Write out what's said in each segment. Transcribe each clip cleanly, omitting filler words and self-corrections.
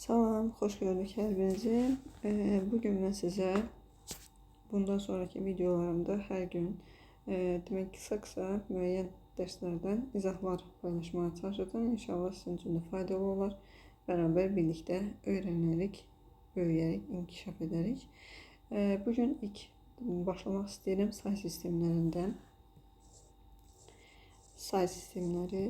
Salam, xoş gördük hər birinizi. Bugün mən sizə bundan sonraki videolarımda hər gün demək qısa müəyyən dərslərdən izahlar paylaşmağa çalışacağım. İnşallah sizin üçün də faydalı olar. Bərabər birlikdə öyrənərik, böyüyərək, inkişaf edərik. Bugün ilk başlamaq istəyirəm say sistemlərindən. Say sistemləri.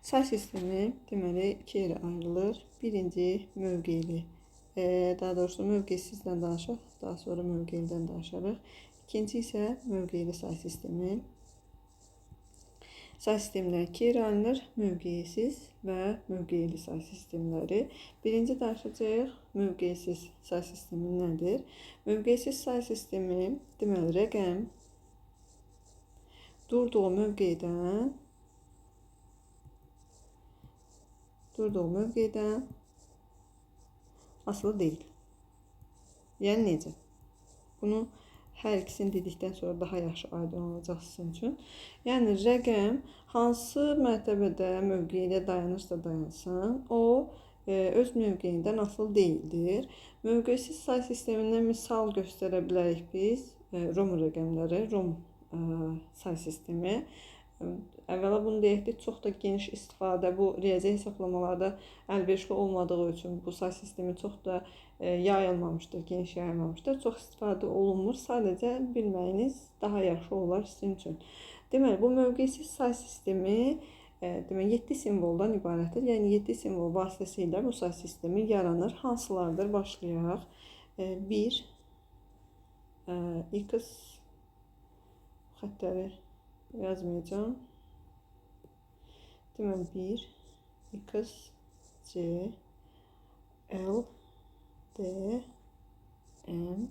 Say sistemi deməli iki yerə ayrılır. Birinci mövqeli, daha doğrusu mövqesizdən danışaq, daha sonra mövqelidən danışarıq. İkinci isə mövqeli say sistemi. Say sistemləri iki yerə ayrılır. Mövqesiz və mövqeli say sistemləri. Birinci danışacağıq mövqesiz say sistemi nədir? Mövqesiz say sistemi deməli rəqəm durduğu mövqedən asılı deyil. Yəni necə? Bunu hər ikisini dedikdən sonra daha yaxşı aydın olacaq sizin üçün. Yəni rəqəm hansı mərtəbədə mövqeyə dayanırsa dayansın, o öz mövqeyindən asılı deyildir. Mövqesiz say sistemindən misal göstərə bilərik biz. Rom rəqəmləri, Rom say sistemi. Əvvəla bunu deyək ki, çox da geniş istifadə bu riyazi hesablamalarda əlverişli olmadığı üçün bu say sistemi çox da yayılmamışdır, geniş yayılmamışdır. Çox istifadə olunmur. Sadəcə bilməyiniz daha yaxşı olar sizin üçün. Deməli, bu mövqesiz say sistemi demək 7 simvoldan ibarətdir. Yəni 7 simvol vasitəsilə bu say sistemi yaranır. Hansılardır? Başlayaq. 1 x xəttləri yazmayacağım. Deməli 1 x c l d m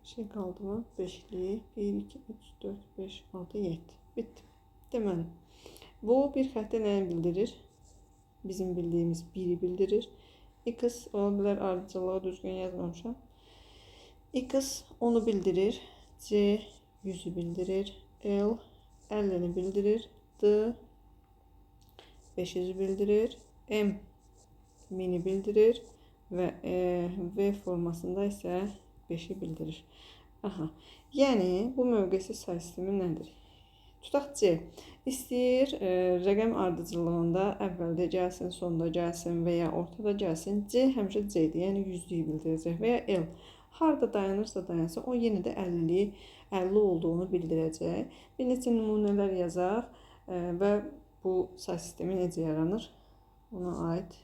şey qaldı mı? 5'li 1 2 3 4 5 6 7. Bitdi. Deməli bu bir xəttə nəyi bildirir? Bizim bildiyimiz 1'i bildirir. X ola bilər ardıcılığı düzgün yazmamışam. X 10'u bildirir. C 100'ü bildirir. L 50'ni bildirir. D 500'ü bildirir. M 1000'i bildirir. Ve V formasında ise 5'i bildirir. Aha. Yəni bu mövqesiz say sistemi nədir? Tutaq C. İstəyir rəqəm ardıcılığında əvvəldə gəlsin, sonda gəlsin və ya ortada gəlsin. C həmişə C-dir. Yəni 100'lüyü bildirəcək və ya L. Harada dayanırsa dayansın, o yenə də 50 olduğunu bildirəcək. Bir neçə nümunələr yazaq və bu say sistemi necə yaranır? Ona aid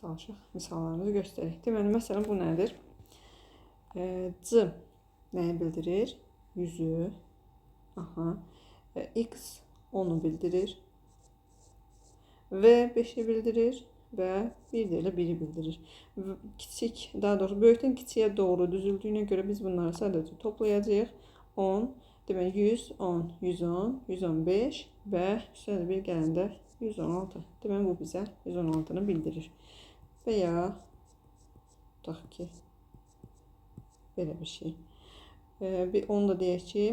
çalışaq misallarımızı göstərək. Deməli, məsələn, bu nədir? C nəyi bildirir? 100'ü. Aha. X 10'u bildirir. V 5'i bildirir. Və bir də elə 1'i bildirir. Kiçik, daha doğrusu böyükdən kiçiyə doğru düzüldüyünə görə biz bunları sadəcə toplayacağıq. 10, deməli 100, 10, 110, 115 və üstədə bir gələndə 116. Deməli bu bizə 116'nı bildirir. Və ya tutaq ki, belə bir şey. Onu da deyək ki,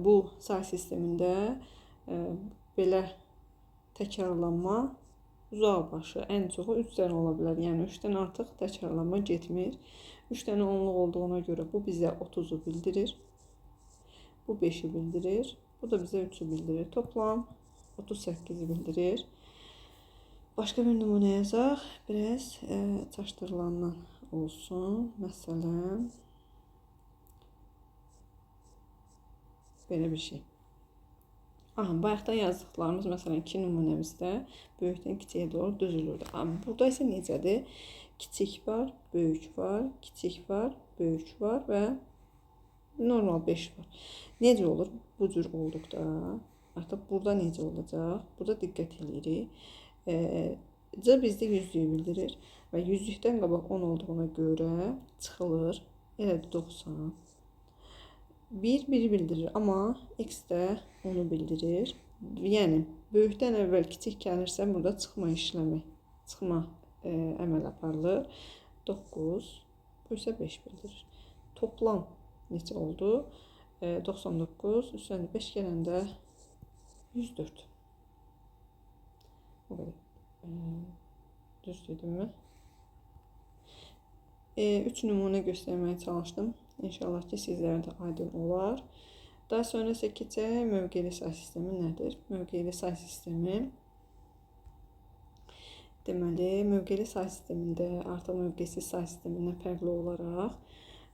bu say sistemində belə təkrarlanma uzaq başı ən çoxu 3 dənə ola bilər. Yəni 3'dən artıq təkrarlanma getmir. 3 dənə onluq olduğuna görə bu bizə 30'u bildirir. Bu 5'i bildirir. Bu da bizə 3'ü bildirir. Toplam 38'i bildirir. Başqa bir nümunə yazaq. Biraz çaşdırılandan olsun. Məsələn, belə bir şey. Aha, bayaqda yazdıqlarımız məsələn 2 nümunəmizdə böyükdən kiçiyə doğru düzülürdü. Burada isə necədir? Kiçik var, böyük var, kiçik var, böyük var və normal 5 var. Necə olur? Bu cür olduqda artıq burada necə olacaq? Burada diqqət edirik. C bizdə 100'lüyü bildirir və 100'lükdən qabaq 10 olduğuna görə çıxılır. Elədir 90. 1'i bildirir, amma X də onu bildirir. Yəni böyükdən əvvəl kiçik gəlirsə burada çıxma əməl aparılır. 9, bu isə 5 bildirir. Toplam neçə oldu? 99 üstəlik 5 gələndə 104. O qədər. Düz dedimmi? 3 nümunə göstərməyə çalışdım. İnşallah ki, sizlərə də aydın olar. Daha sonra isə keçək mövqeli say sistemi nədir? Mövqeli say sistemi deməli, mövqeli say sistemində artıq mövqesiz say sistemindən fərqli olaraq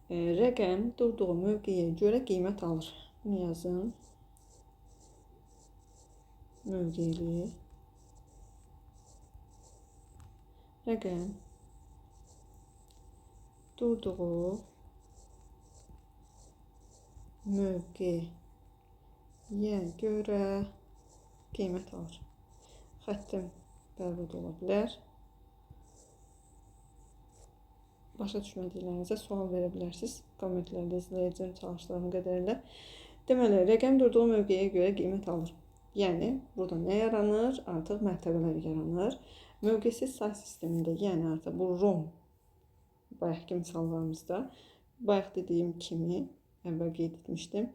rəqəm durduğu mövqeyə görə qiymət alır. Bunu yazın. Mövqeli rəqəm durduğu mövqeyə görə qiymət alır. Xəttim bərbad ola bilər. Başa düşmədiklərinizə sual verə bilərsiniz. Kommentlərdə izləyəcəm çalışdığım qədərilə. Deməli, rəqəm durduğu mövqeyə görə qiymət alır. Yəni, burada nə yaranır? Artıq mərtəbələr yaranır. Mövqesiz say sistemində, yəni artıq bu ROM, bayaqki misallarımızda, bayaq dediyim kimi, əvvəl qeyd etmişdim.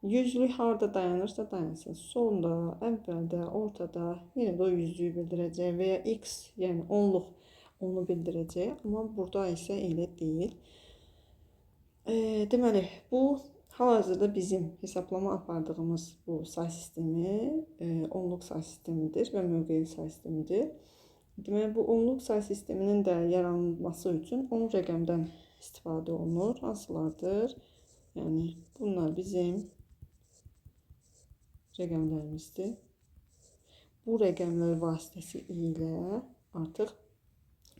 Yüzlük harada dayanırsa dayansın. Sonda, əvvəldə, ortada yenə də o yüzlüyü bildirəcək və ya x, yəni onluq onu bildirəcək. Amma burada isə elə deyil. Deməli, bu hal-hazırda bizim hesablama apardığımız bu say sistemi onluq say sistemidir və mövqeli say sistemidir. Deməli, bu onluq say sisteminin də yaranması üçün 10 rəqəmdən istifadə olunur. Hansılardır? Yəni, bunlar bizim rəqəmlərimizdir. Bu rəqəmlər vasitəsilə artıq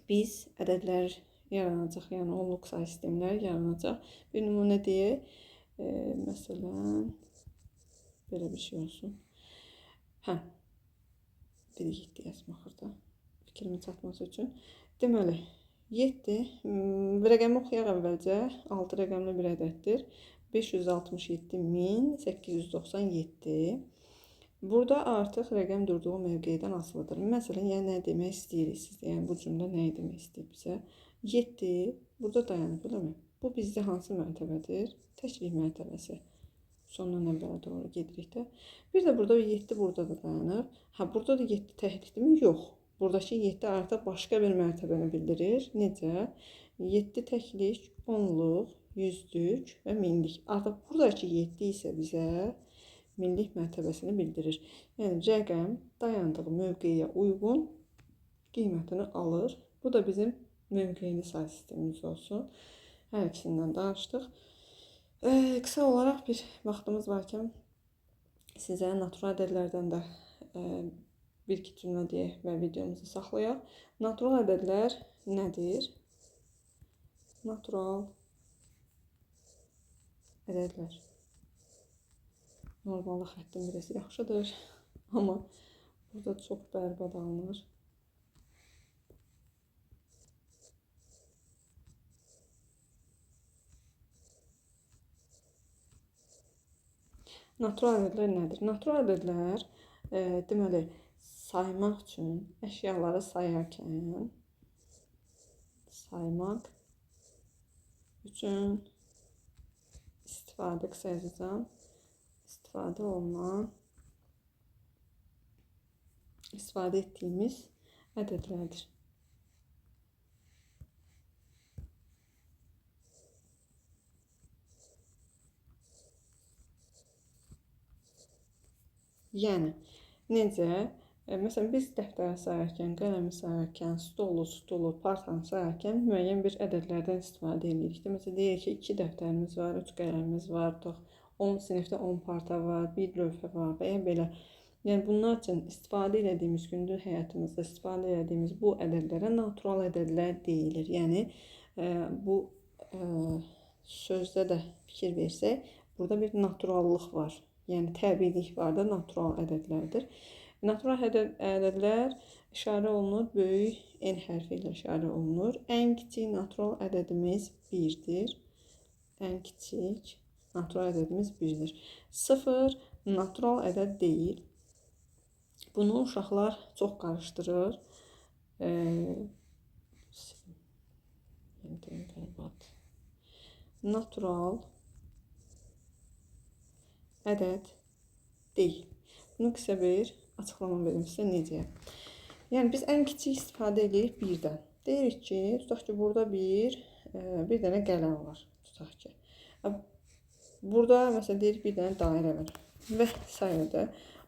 biz ədədlər yaranacaq, yəni onluq say sistemləri yaranacaq. Bir nümunə deyək. Məsələn, belə bir şey olsun. Bir 7 yazmaq xırda. Fikrimi çatması üçün. Deməli, 7 rəqəmi oxuyaq əvvəlcə. 6 rəqəmli bir ədəddir. 567.897. Burada artıq rəqəm durduğu mövqedən asılıdır. Məsələn, yəni nə demək istəyirik sizdə? Yəni bu cümlə nə demək istəyir bizə? 7 burada dayanıb, eləmi? Bu bizdə hansı mərtəbədir? Təklik mərtəbəsi. Sondan əvvələ doğru gedirik də. Bir də burada 7 burada da dayanıb. Burada da 7 təklikdirmi? Yox. Buradakı 7 artıq başqa bir mərtəbəni bildirir. Necə? 7 təklik, onluq, yüzlük və minlik. Artıq buradakı 7 isə bizə minlik mərtəbəsini bildirir. Yəni, rəqəm dayandığı mövqeyə uyğun qiymətini alır. Bu da bizim mövqeli say sistemimiz olsun. Hər ikisindən danışdıq. Qısa olaraq bir vaxtımız varkən sizə natural ədədlərdən də bir-iki cümlə deyək və videomuzu saxlayaq. Natural ədədlər nədir? Natural ədədlər. Normalda xəttim biraz yaxşıdır, amma burada çox bərbad alınır. Natural ədədlər nədir? Natural ədədlər deməli, saymaq üçün əşyaları sayarkən saymaq üçün istifadə qısa yazacağım. İstifadə olunan, istifadə etdiyimiz ədədlərdir. Yəni, necə? Məsələn, biz dəftəri sayarkən, qələmi sayarkən, stolu, partanı sayarkən müəyyən bir ədədlərdən istifadə edirik. Məsələn, deyək ki, 2 dəftərimiz var, 3 qələmimiz var, 10 sinifdə 10 parta var, 1 lövhə var və ya belə. Yəni, bunlar üçün istifadə edədiyimiz, gündəlik həyatımızda istifadə edədiyimiz bu ədədlərə natural ədədlər deyilir. Yəni, bu sözdə də fikir versək, burada bir naturallıq var. Yəni, təbiilik var da, natural ədədlərdir. Natural ədədlər işarə olunur, böyük N hərfi ilə işarə olunur. Ən kiçik natural ədədimiz 1-dir. Ən kiçik natural ədədimiz 1-dir. 0 natural ədəd deyil. Bunu uşaqlar çox qarışdırır. Natural ədəd deyil. Bunu qısa bir açıqlama verim sizə necə. Yəni biz ən kiçik istifadə edirik birdən. Deyirik ki, tutaq ki, burada bir dənə qələm var. Tutaq ki. Burada məsələn deyirik bir dənə dairə var və s.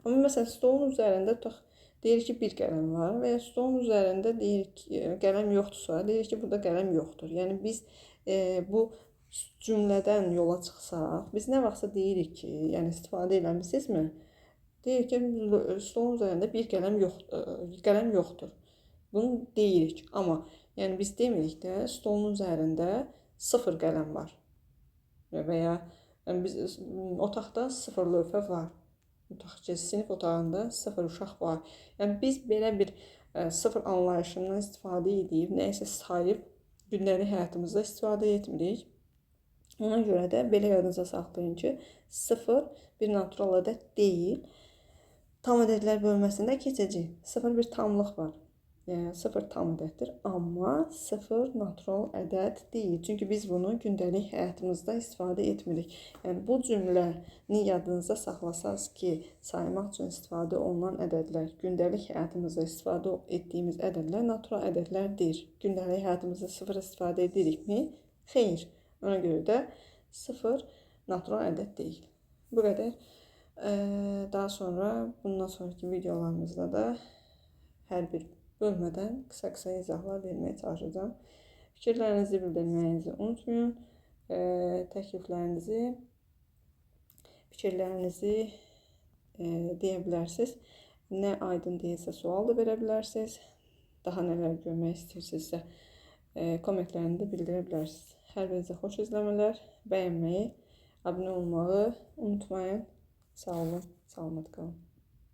Amma məsələn stolun üzərində tutaq deyirik ki, bir qələm var və ya stolun üzərində deyirik ki, qələm yoxdursa, deyirik ki, burada qələm yoxdur. Yəni biz bu cümlədən yola çıxsaq, biz nə vaxtsa deyirik ki, yəni istifadə eləmisinizmi? Deyirik ki, stolun üzərində bir qələm yoxdur. Bunu deyirik. Amma yəni biz demirik də stolun üzərində 0 qələm var. Və ya yəni biz otaqda 0 lövhə var. Tutaq ki, sinif otağında 0 uşaq var. Yəni biz belə bir 0 anlayışından istifadə edib, nəyisə sayıb gündəlik həyatımızda istifadə etmirik. Ona görə də belə yadınıza saxlayın ki, 0 bir natural ədəd deyil. Tam ədədlər bölməsində keçəcək. 0 bir tamlıq var. Yəni 0 tam ədəddir, amma 0 natural ədəd deyil. Çünki biz bunu gündəlik həyatımızda istifadə etmirik. Yəni bu cümləni yadınızda saxlasaq ki, saymaq üçün istifadə olunan ədədlər, gündəlik həyatımızda istifadə etdiyimiz ədədlər natural ədədlərdir. Gündəlik həyatımızda 0 istifadə edirikmi? Xeyr. Ona görə də 0 natural ədəd deyil. Bu qədər. Daha sonra bundan sonraki videolarımızda da hər bir bölmədən qısa izahlar verməyə çalışacağım. Fikirlərinizi bildirməyinizi unutmayın. Fikirlərinizi deyə bilərsiniz. Nə aydın deyilsə sual da verə bilərsiniz. Daha nələr görmək istəyirsinizsə kommentlərinizi bildirə bilərsiniz. Hər birinizə xoş izləmələr, bəyənməyi, abunə olmağı unutmayın. Sağ olun, salamat qalın.